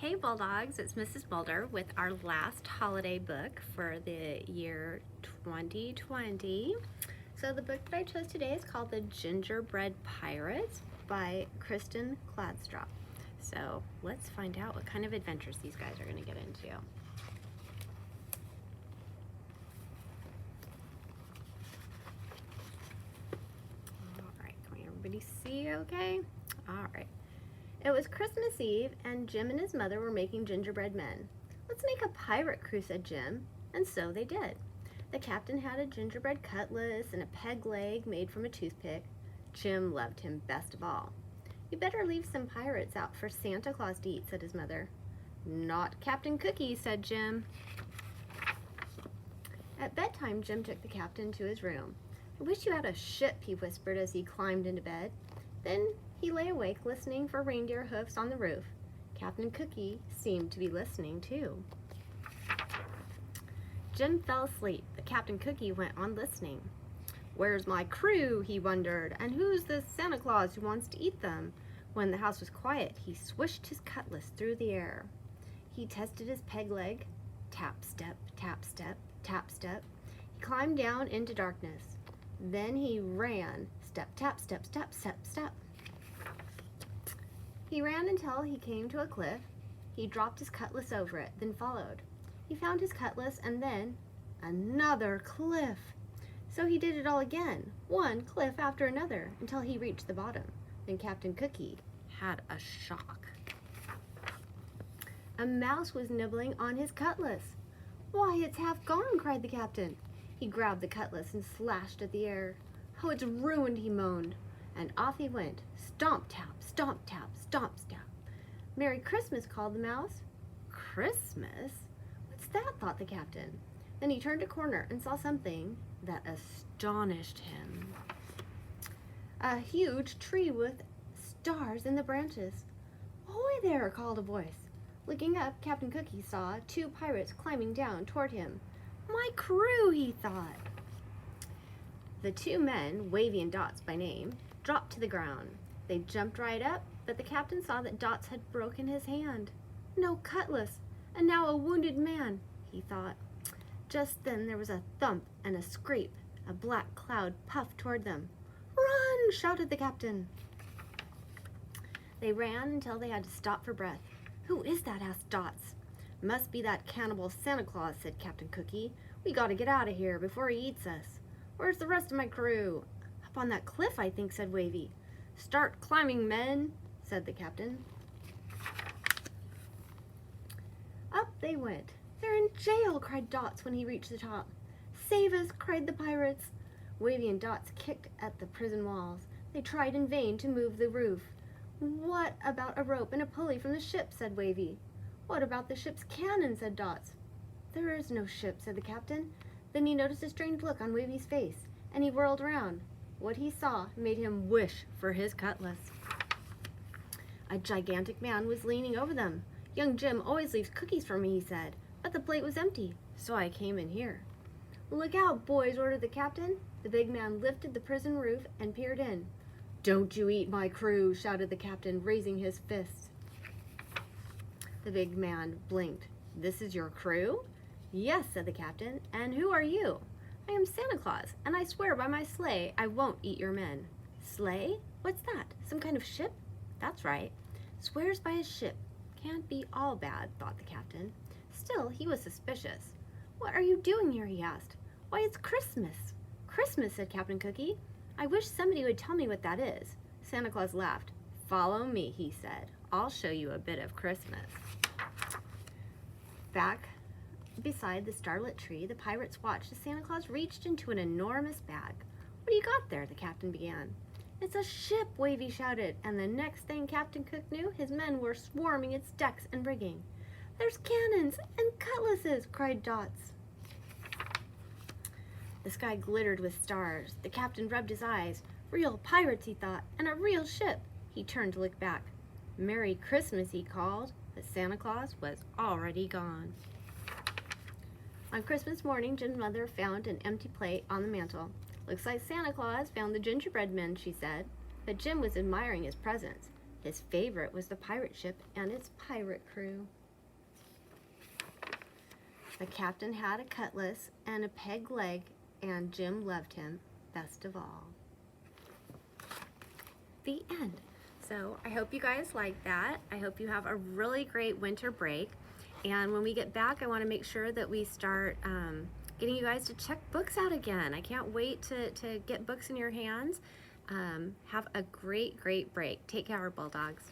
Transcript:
Hey Bulldogs, it's Mrs. Mulder with our last holiday book for the year 2020. So the book that I chose today is called The Gingerbread Pirates by Kristin Kladstrup. So let's find out what kind of adventures these guys are going to get into. Alright, can everybody see okay? Alright. It was Christmas Eve, and Jim and his mother were making gingerbread men. "Let's make a pirate crew," said Jim, and so they did. The captain had a gingerbread cutlass and a peg leg made from a toothpick. Jim loved him best of all. "You better leave some pirates out for Santa Claus to eat," said his mother. "Not Captain Cookie," said Jim. At bedtime, Jim took the captain to his room. "I wish you had a ship," he whispered as he climbed into bed. Then he lay awake listening for reindeer hoofs on the roof. Captain Cookie seemed to be listening too. Jim fell asleep, but Captain Cookie went on listening. "Where's my crew?" he wondered, "and who's this Santa Claus who wants to eat them?" When the house was quiet, he swished his cutlass through the air. He tested his peg leg. Tap, step, tap, step, tap, step. He climbed down into darkness. Then he ran. Step, tap, step, step, step, step. He ran until he came to a cliff. He dropped his cutlass over it, then followed. He found his cutlass and then another cliff. So he did it all again, one cliff after another, until he reached the bottom. Then Captain Cookie had a shock. A mouse was nibbling on his cutlass. "Why, it's half gone," cried the captain. He grabbed the cutlass and slashed at the air. "Oh, it's ruined," he moaned. And off he went. Stomp, tap, stomp, tap, stomp, tap. "Merry Christmas," called the mouse. "Christmas? What's that?" thought the captain. Then he turned a corner and saw something that astonished him. A huge tree with stars in the branches. "Ahoy there!" called a voice. Looking up, Captain Cookie saw two pirates climbing down toward him. "My crew," he thought. The two men, Wavy and Dots by name, dropped to the ground. They jumped right up, but the captain saw that Dots had broken his hand. No cutlass, and now a wounded man, he thought. Just then there was a thump and a scrape. A black cloud puffed toward them. "Run!" shouted the captain. They ran until they had to stop for breath. "Who is that?" asked Dots. "Must be that cannibal Santa Claus," said Captain Cookie. "We gotta get out of here before he eats us." "Where's the rest of my crew?" "Up on that cliff, I think," said Wavy. "Start climbing, men," said the captain. Up they went. "They're in jail," cried Dots when he reached the top. "Save us," cried the pirates. Wavy and Dots kicked at the prison walls. They tried in vain to move the roof. "What about a rope and a pulley from the ship?" said Wavy. "What about the ship's cannon?" said Dots. "There is no ship," said the captain. Then he noticed a strange look on Wavy's face, and he whirled around. What he saw made him wish for his cutlass. A gigantic man was leaning over them. "Young Jim always leaves cookies for me," he said, "but the plate was empty, so I came in here." "Look out, boys," ordered the captain. The big man lifted the prison roof and peered in. "Don't you eat my crew," shouted the captain, raising his fist. The big man blinked. "This is your crew?" "Yes," said the captain. "And who are you?" "I am Santa Claus, and I swear by my sleigh I won't eat your men." "Sleigh? What's that? Some kind of ship?" "That's right. Swears by a ship. Can't be all bad," thought the captain. Still, he was suspicious. "What are you doing here?" he asked. "Why, it's Christmas." "Christmas," said Captain Cookie. "I wish somebody would tell me what that is." Santa Claus laughed. "Follow me," he said. "I'll show you a bit of Christmas." Back beside the starlit tree, the pirates watched as Santa Claus reached into an enormous bag. "What do you got there?" the captain began. "It's a ship," Wavy shouted, and the next thing Captain Cook knew, his men were swarming its decks and rigging. "There's cannons and cutlasses," cried Dots. The sky glittered with stars. The captain rubbed his eyes. Real pirates, he thought, and a real ship. He turned to look back. "Merry Christmas," he called, but Santa Claus was already gone. On Christmas morning, Jim's mother found an empty plate on the mantel. "Looks like Santa Claus found the gingerbread men," she said. But Jim was admiring his presents. His favorite was the pirate ship and its pirate crew. The captain had a cutlass and a peg leg, and Jim loved him best of all. The end. So I hope you guys like that. I hope you have a really great winter break. And when we get back, I want to make sure that we start getting you guys to check books out again. I can't wait to get books in your hands. Have a great, great break. Take care, Bulldogs.